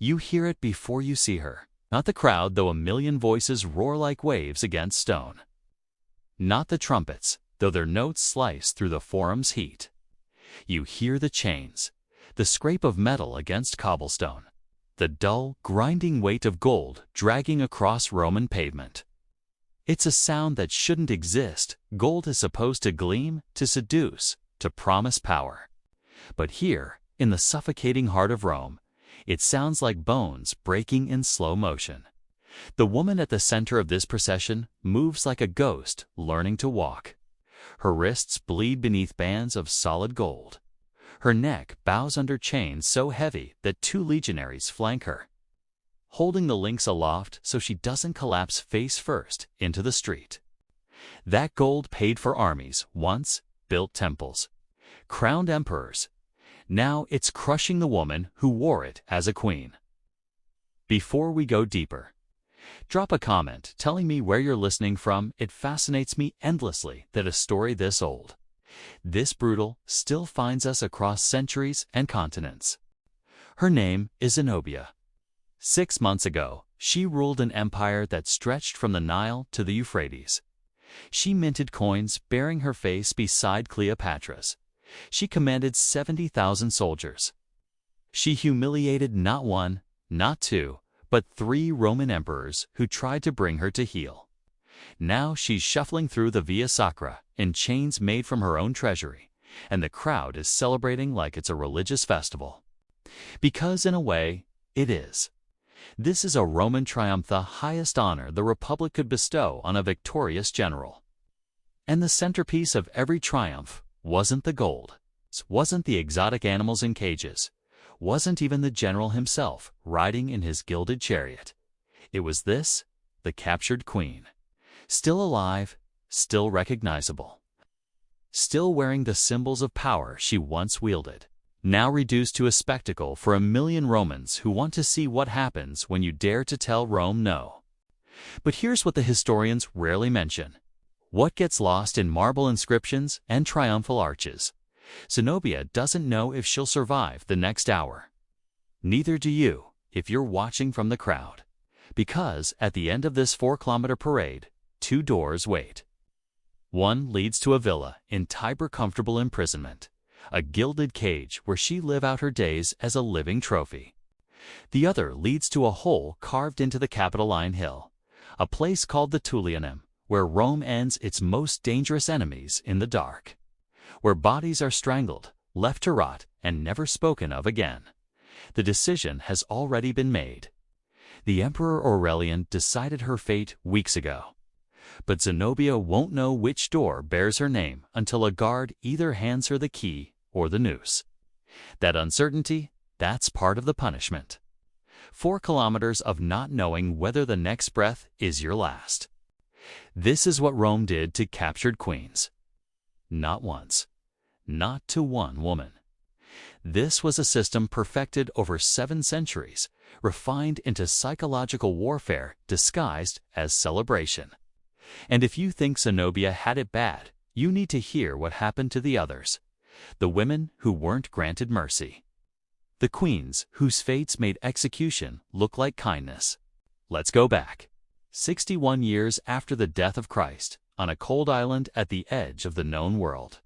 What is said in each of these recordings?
You hear it before you see her. Not the crowd, though a million voices roar like waves against stone. Not the trumpets, though their notes slice through the forum's heat. You hear the chains, the scrape of metal against cobblestone, the dull, grinding weight of gold dragging across Roman pavement. It's a sound that shouldn't exist. Gold is supposed to gleam, to seduce, to promise power. But here, in the suffocating heart of Rome, it sounds like bones breaking in slow motion. The woman at the center of this procession moves like a ghost learning to walk. Her wrists bleed beneath bands of solid gold. Her neck bows under chains so heavy that 2 legionaries flank her, holding the links aloft so she doesn't collapse face first into the street. That gold paid for armies once, built temples, crowned emperors. Now it's crushing the woman who wore it as a queen. Before we go deeper, drop a comment telling me where you're listening from. It fascinates me endlessly that a story this old, this brutal, still finds us across centuries and continents. Her name is Zenobia. 6 months ago, she ruled an empire that stretched from the Nile to the Euphrates. She minted coins bearing her face beside Cleopatra's. She commanded 70,000 soldiers. She humiliated not 1, not 2, but 3 Roman emperors who tried to bring her to heel. Now she's shuffling through the Via Sacra in chains made from her own treasury, and the crowd is celebrating like it's a religious festival. Because in a way, it is. This is a Roman triumph, the highest honor the Republic could bestow on a victorious general. And the centerpiece of every triumph wasn't the gold, wasn't the exotic animals in cages, wasn't even the general himself riding in his gilded chariot. It was this, the captured queen. Still alive, still recognizable. Still wearing the symbols of power she once wielded. Now reduced to a spectacle for a million Romans who want to see what happens when you dare to tell Rome no. But here's what the historians rarely mention. What gets lost in marble inscriptions and triumphal arches? Zenobia doesn't know if she'll survive the next hour. Neither do you, if you're watching from the crowd. Because at the end of this 4-kilometer parade, 2 doors wait. One leads to a villa in Tiber, comfortable imprisonment, a gilded cage where she live out her days as a living trophy. The other leads to a hole carved into the Capitoline Hill, a place called the Tullianum, where Rome ends its most dangerous enemies in the dark, where bodies are strangled, left to rot, and never spoken of again. The decision has already been made. The Emperor Aurelian decided her fate weeks ago. But Zenobia won't know which door bears her name until a guard either hands her the key or the noose. That uncertainty, that's part of the punishment. 4 kilometers of not knowing whether the next breath is your last. This is what Rome did to captured queens. Not once, not to one woman. This was a system perfected over 7 centuries, refined into psychological warfare disguised as celebration. And if you think Zenobia had it bad, you need to hear what happened to the others. The women who weren't granted mercy. The queens whose fates made execution look like kindness. Let's go back. 61 years after the death of Christ, on a cold island at the edge of the known world,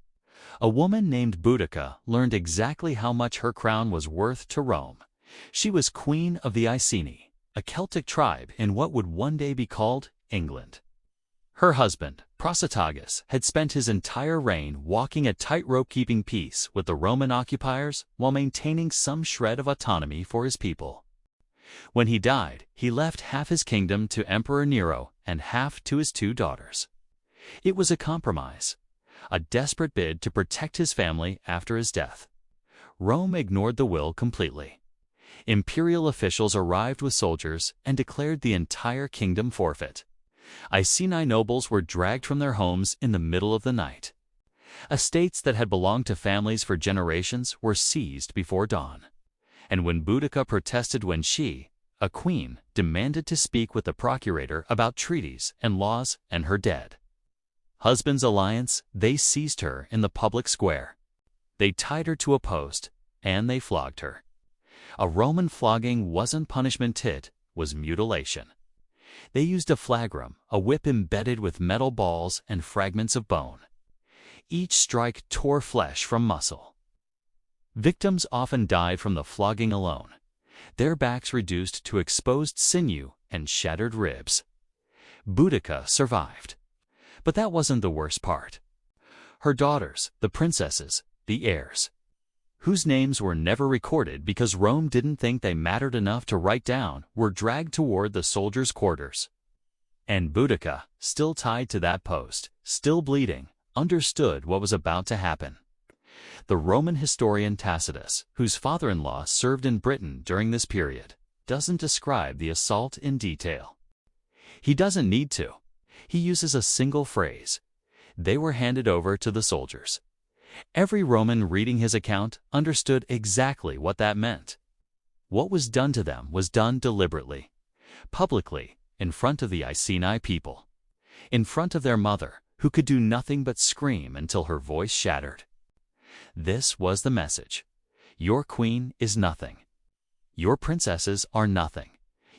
a woman named Boudica learned exactly how much her crown was worth to Rome. She was queen of the Iceni, a Celtic tribe in what would one day be called England. Her husband, Prasutagus, had spent his entire reign walking a tightrope, keeping peace with the Roman occupiers while maintaining some shred of autonomy for his people. When he died, he left half his kingdom to Emperor Nero and half to his 2 daughters. It was a compromise, a desperate bid to protect his family after his death. Rome ignored the will completely. Imperial officials arrived with soldiers and declared the entire kingdom forfeit. Iceni nobles were dragged from their homes in the middle of the night. Estates that had belonged to families for generations were seized before dawn. And when Boudica protested, when she, a queen, demanded to speak with the procurator about treaties and laws and her dead husband's alliance, they seized her in the public square. They tied her to a post, and they flogged her. A Roman flogging wasn't punishment, it was mutilation. They used a flagrum, a whip embedded with metal balls and fragments of bone. Each strike tore flesh from muscle. Victims often died from the flogging alone, their backs reduced to exposed sinew and shattered ribs. Boudica survived. But that wasn't the worst part. Her daughters, the princesses, the heirs, whose names were never recorded because Rome didn't think they mattered enough to write down, were dragged toward the soldiers' quarters. And Boudica, still tied to that post, still bleeding, understood what was about to happen. The Roman historian Tacitus, whose father-in-law served in Britain during this period, doesn't describe the assault in detail. He doesn't need to. He uses a single phrase: they were handed over to the soldiers. Every Roman reading his account understood exactly what that meant. What was done to them was done deliberately, publicly, in front of the Iceni people, in front of their mother, who could do nothing but scream until her voice shattered. This was the message. Your queen is nothing. Your princesses are nothing.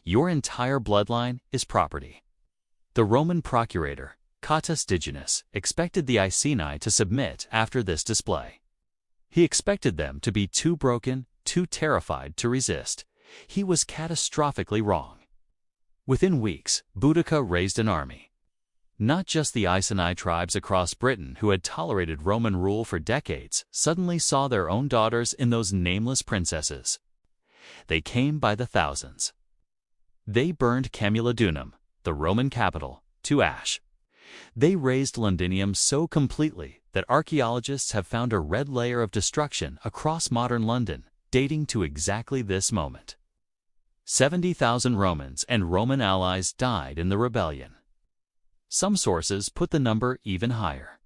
Your entire bloodline is property. The Roman procurator, Catus Digenus, expected the Iceni to submit after this display. He expected them to be too broken, too terrified to resist. He was catastrophically wrong. Within weeks, Boudica raised an army. Not just the Iceni tribes across Britain who had tolerated Roman rule for decades suddenly saw their own daughters in those nameless princesses. They came by the thousands. They burned Camulodunum, the Roman capital, to ash. They razed Londinium so completely that archaeologists have found a red layer of destruction across modern London, dating to exactly this moment. 70,000 Romans and Roman allies died in the rebellion. Some sources put the number even higher.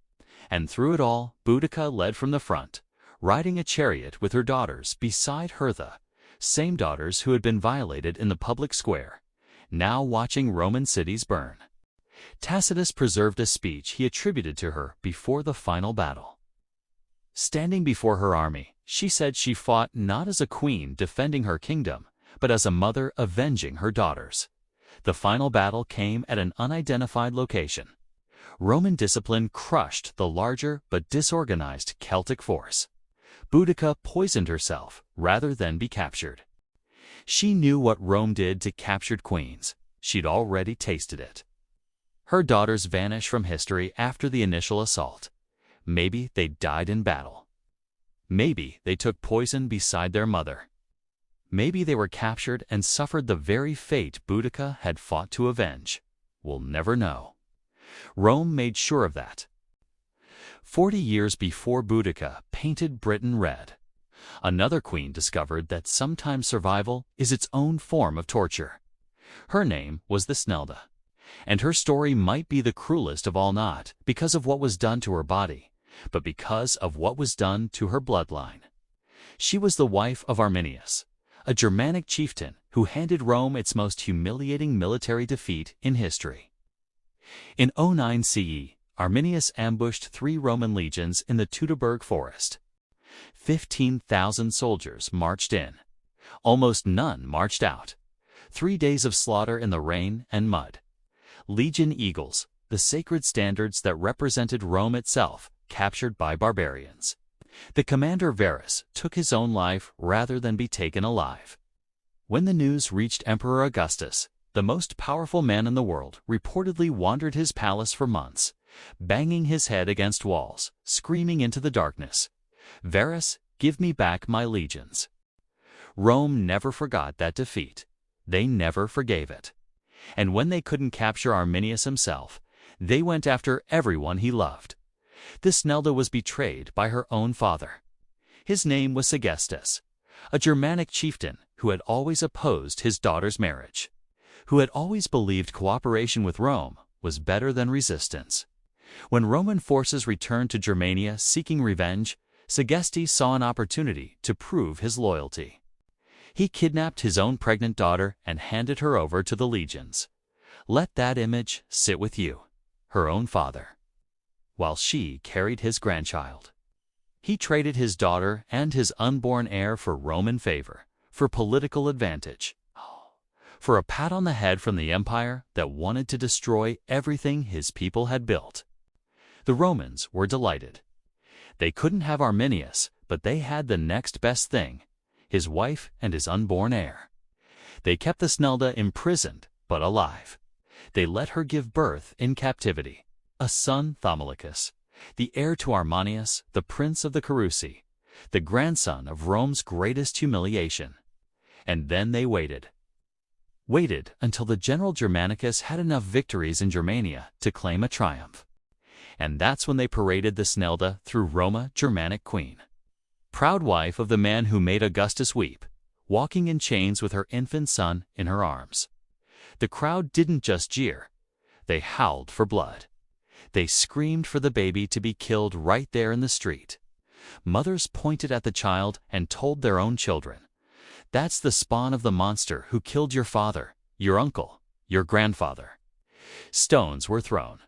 And through it all, Boudica led from the front, riding a chariot with her daughters beside her, the same daughters who had been violated in the public square, now watching Roman cities burn. Tacitus preserved a speech he attributed to her before the final battle. Standing before her army, she said she fought not as a queen defending her kingdom, but as a mother avenging her daughters. The final battle came at an unidentified location. Roman discipline crushed the larger but disorganized Celtic force. Boudica poisoned herself rather than be captured. She knew what Rome did to captured queens. She'd already tasted it. Her daughters vanished from history after the initial assault. Maybe they died in battle. Maybe they took poison beside their mother. Maybe they were captured and suffered the very fate Boudica had fought to avenge. We'll never know. Rome made sure of that. 40 years before Boudica painted Britain red, another queen discovered that sometimes survival is its own form of torture. Her name was Thusnelda, and her story might be the cruelest of all, not because of what was done to her body, but because of what was done to her bloodline. She was the wife of Arminius, a Germanic chieftain who handed Rome its most humiliating military defeat in history. In 09 CE, Arminius ambushed 3 Roman legions in the Teutoburg forest. 15,000 soldiers marched in. Almost none marched out. 3 days of slaughter in the rain and mud. Legion eagles, the sacred standards that represented Rome itself, captured by barbarians. The commander Verus took his own life rather than be taken alive. When the news reached Emperor Augustus, the most powerful man in the world reportedly wandered his palace for months, banging his head against walls, screaming into the darkness, "Verus, give me back my legions." Rome never forgot that defeat. They never forgave it. And when they couldn't capture Arminius himself, they went after everyone he loved. Thusnelda was betrayed by her own father. His name was Segestus, a Germanic chieftain who had always opposed his daughter's marriage, who had always believed cooperation with Rome was better than resistance. When Roman forces returned to Germania seeking revenge, Segestes saw an opportunity to prove his loyalty. He kidnapped his own pregnant daughter and handed her over to the legions. Let that image sit with you, her own father, while she carried his grandchild. He traded his daughter and his unborn heir for Roman favor, for political advantage, for a pat on the head from the empire that wanted to destroy everything his people had built. The Romans were delighted. They couldn't have Arminius, but they had the next best thing, his wife and his unborn heir. They kept Thusnelda imprisoned, but alive. They let her give birth in captivity, a son Thammalicus, the heir to Arminius, the prince of the Cherusei, the grandson of Rome's greatest humiliation. And then they waited until the general Germanicus had enough victories in Germania to claim a triumph. And that's when they paraded Thusnelda through Roma, Germanic queen, proud wife of the man who made Augustus weep, walking in chains with her infant son in her arms. The crowd didn't just jeer, they howled for blood. They screamed for the baby to be killed right there in the street. Mothers pointed at the child and told their own children, "That's the spawn of the monster who killed your father, your uncle, your grandfather." Stones were thrown.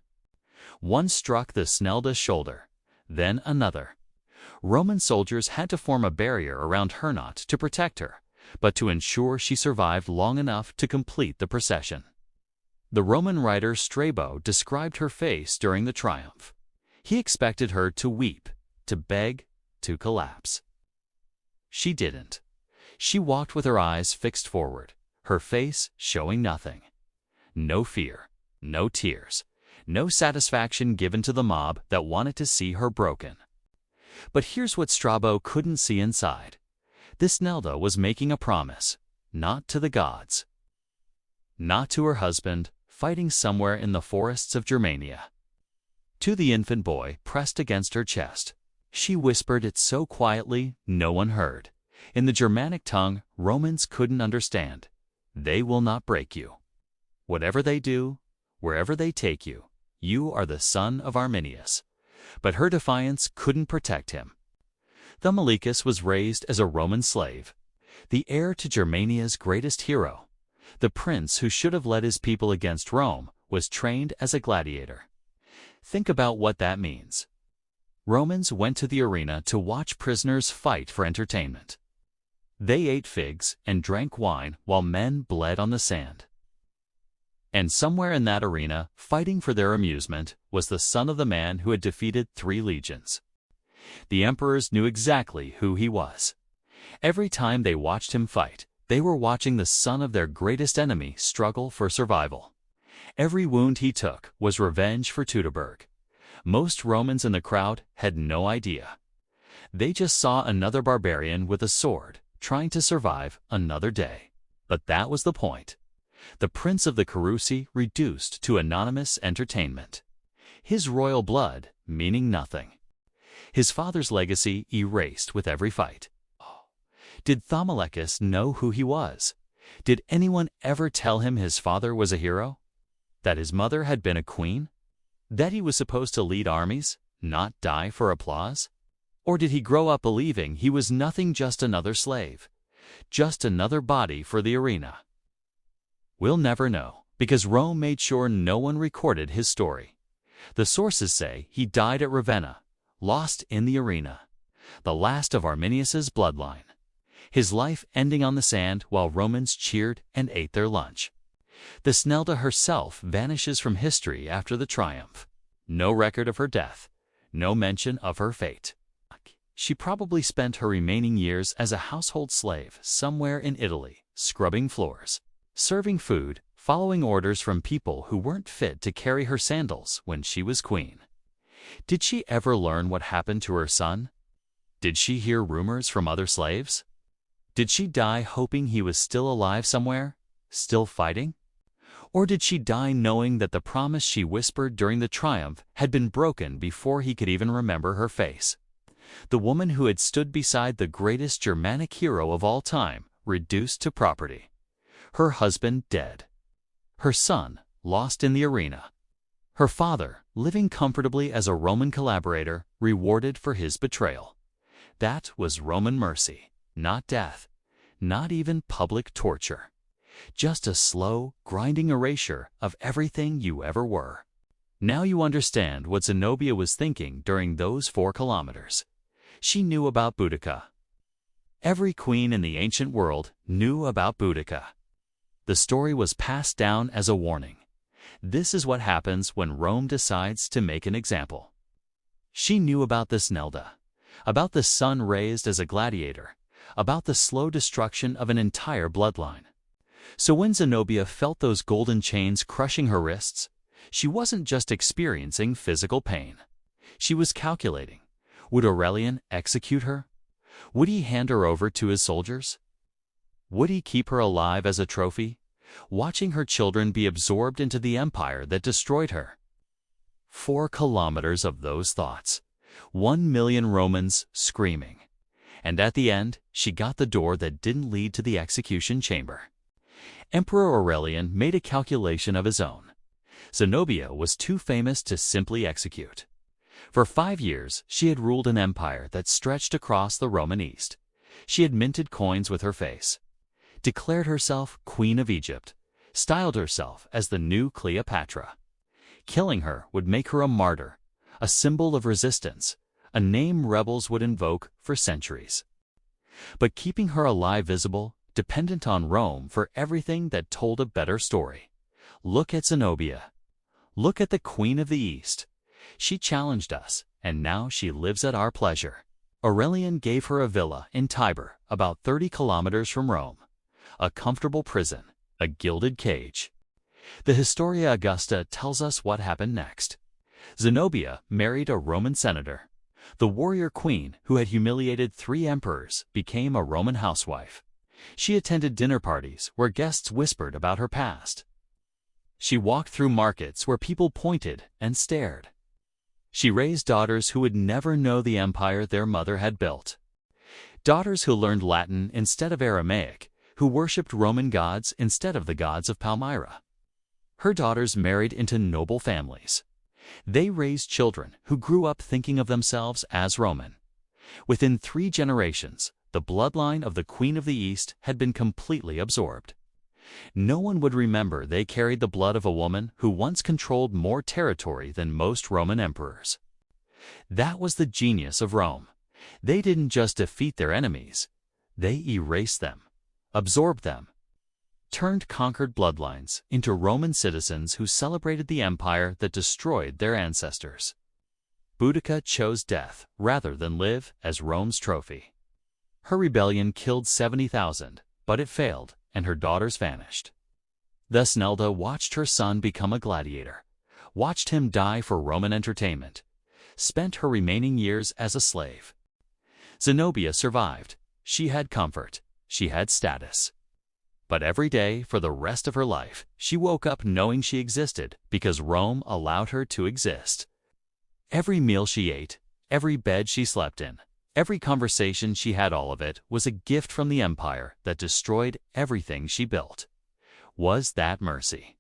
One struck Thusnelda's shoulder, then another. Roman soldiers had to form a barrier around her not to protect her, but to ensure she survived long enough to complete the procession. The Roman writer Strabo described her face during the triumph. He expected her to weep, to beg, to collapse. She didn't. She walked with her eyes fixed forward, her face showing nothing. No fear, no tears, no satisfaction given to the mob that wanted to see her broken. But here's what Strabo couldn't see inside. Thusnelda was making a promise, not to the gods, not to her husband, fighting somewhere in the forests of Germania. To the infant boy pressed against her chest, she whispered it so quietly no one heard. In the Germanic tongue Romans couldn't understand. "They will not break you. Whatever they do, wherever they take you, you are the son of Arminius." But her defiance couldn't protect him. Thammalicus was raised as a Roman slave, the heir to Germania's greatest hero. The prince who should have led his people against Rome was trained as a gladiator. Think about what that means. Romans went to the arena to watch prisoners fight for entertainment. They ate figs and drank wine while men bled on the sand. And somewhere in that arena, fighting for their amusement, was the son of the man who had defeated 3 legions. The emperors knew exactly who he was. Every time they watched him fight, they were watching the son of their greatest enemy struggle for survival. Every wound he took was revenge for Teutoburg. Most Romans in the crowd had no idea. They just saw another barbarian with a sword, trying to survive another day. But that was the point. The prince of the Cherusei reduced to anonymous entertainment. His royal blood meaning nothing. His father's legacy erased with every fight. Did Thammalicus know who he was? Did anyone ever tell him his father was a hero? That his mother had been a queen? That he was supposed to lead armies, not die for applause? Or did he grow up believing he was nothing, just another slave? Just another body for the arena? We'll never know, because Rome made sure no one recorded his story. The sources say he died at Ravenna, lost in the arena, the last of Arminius's bloodline. His life ending on the sand while Romans cheered and ate their lunch. Thusnelda herself vanishes from history after the triumph. No record of her death, no mention of her fate. She probably spent her remaining years as a household slave somewhere in Italy, scrubbing floors, serving food, following orders from people who weren't fit to carry her sandals when she was queen. Did she ever learn what happened to her son? Did she hear rumors from other slaves? Did she die hoping he was still alive somewhere, still fighting? Or did she die knowing that the promise she whispered during the triumph had been broken before he could even remember her face? The woman who had stood beside the greatest Germanic hero of all time, reduced to property. Her husband dead. Her son lost in the arena. Her father, living comfortably as a Roman collaborator, rewarded for his betrayal. That was Roman mercy, not death, not even public torture. Just a slow, grinding erasure of everything you ever were. Now you understand what Zenobia was thinking during those 4 kilometers. She knew about Boudica. Every queen in the ancient world knew about Boudica. The story was passed down as a warning. This is what happens when Rome decides to make an example. She knew about Thusnelda, about the son raised as a gladiator, about the slow destruction of an entire bloodline. So when Zenobia felt those golden chains crushing her wrists, she wasn't just experiencing physical pain. She was calculating. Would Aurelian execute her? Would he hand her over to his soldiers? Would he keep her alive as a trophy, watching her children be absorbed into the empire that destroyed her? 4 kilometers of those thoughts, 1 million Romans screaming. And at the end, she got the door that didn't lead to the execution chamber. Emperor Aurelian made a calculation of his own. Zenobia was too famous to simply execute. For 5 years, she had ruled an empire that stretched across the Roman East. She had minted coins with her face, declared herself Queen of Egypt, styled herself as the new Cleopatra. Killing her would make her a martyr, a symbol of resistance, a name rebels would invoke for centuries. But keeping her alive visible, dependent on Rome for everything that told a better story. Look at Zenobia. Look at the Queen of the East. She challenged us, and now she lives at our pleasure. Aurelian gave her a villa in Tibur, about 30 kilometers from Rome. A comfortable prison, a gilded cage. The Historia Augusta tells us what happened next. Zenobia married a Roman senator. The warrior queen, who had humiliated 3 emperors, became a Roman housewife. She attended dinner parties where guests whispered about her past. She walked through markets where people pointed and stared. She raised daughters who would never know the empire their mother had built. Daughters who learned Latin instead of Aramaic, who worshipped Roman gods instead of the gods of Palmyra. Her daughters married into noble families. They raised children who grew up thinking of themselves as Roman. Within 3 generations, the bloodline of the Queen of the East had been completely absorbed. No one would remember they carried the blood of a woman who once controlled more territory than most Roman emperors. That was the genius of Rome. They didn't just defeat their enemies, they erased them, absorbed them, turned conquered bloodlines into Roman citizens who celebrated the empire that destroyed their ancestors. Boudica chose death rather than live as Rome's trophy. Her rebellion killed 70,000, but it failed, and her daughters vanished. Thusnelda watched her son become a gladiator, watched him die for Roman entertainment, spent her remaining years as a slave. Zenobia survived. She had comfort. She had status. But every day, for the rest of her life, she woke up knowing she existed because Rome allowed her to exist. Every meal she ate, every bed she slept in, every conversation she had, all of it was a gift from the empire that destroyed everything she built. Was that mercy?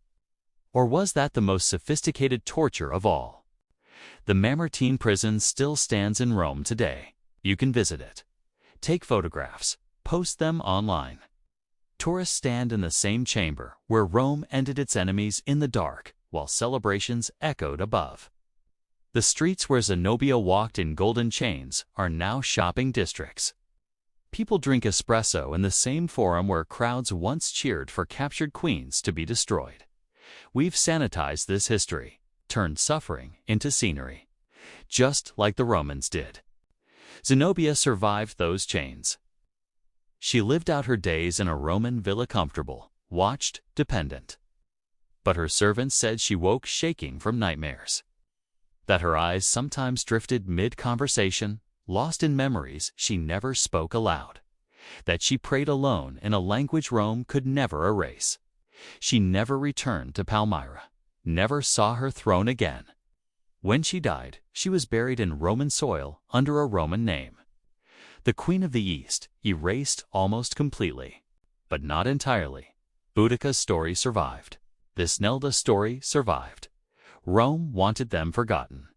Or was that the most sophisticated torture of all? The Mamertine prison still stands in Rome today. You can visit it. Take photographs. Post them online. Tourists stand in the same chamber where Rome ended its enemies in the dark, while celebrations echoed above. The streets where Zenobia walked in golden chains are now shopping districts. People drink espresso in the same forum where crowds once cheered for captured queens to be destroyed. We've sanitized this history, turned suffering into scenery, just like the Romans did. Zenobia survived those chains. She lived out her days in a Roman villa, comfortable, watched, dependent. But her servants said she woke shaking from nightmares. That her eyes sometimes drifted mid-conversation, lost in memories she never spoke aloud. That she prayed alone in a language Rome could never erase. She never returned to Palmyra, never saw her throne again. When she died, she was buried in Roman soil under a Roman name. The Queen of the East erased almost completely, but not entirely. Boudica's story survived. Thusnelda's story survived. Rome wanted them forgotten.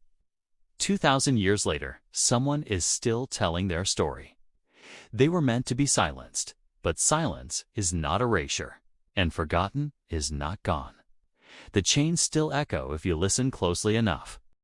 2,000 years later, someone is still telling their story. They were meant to be silenced, but silence is not erasure, and forgotten is not gone. The chains still echo if you listen closely enough.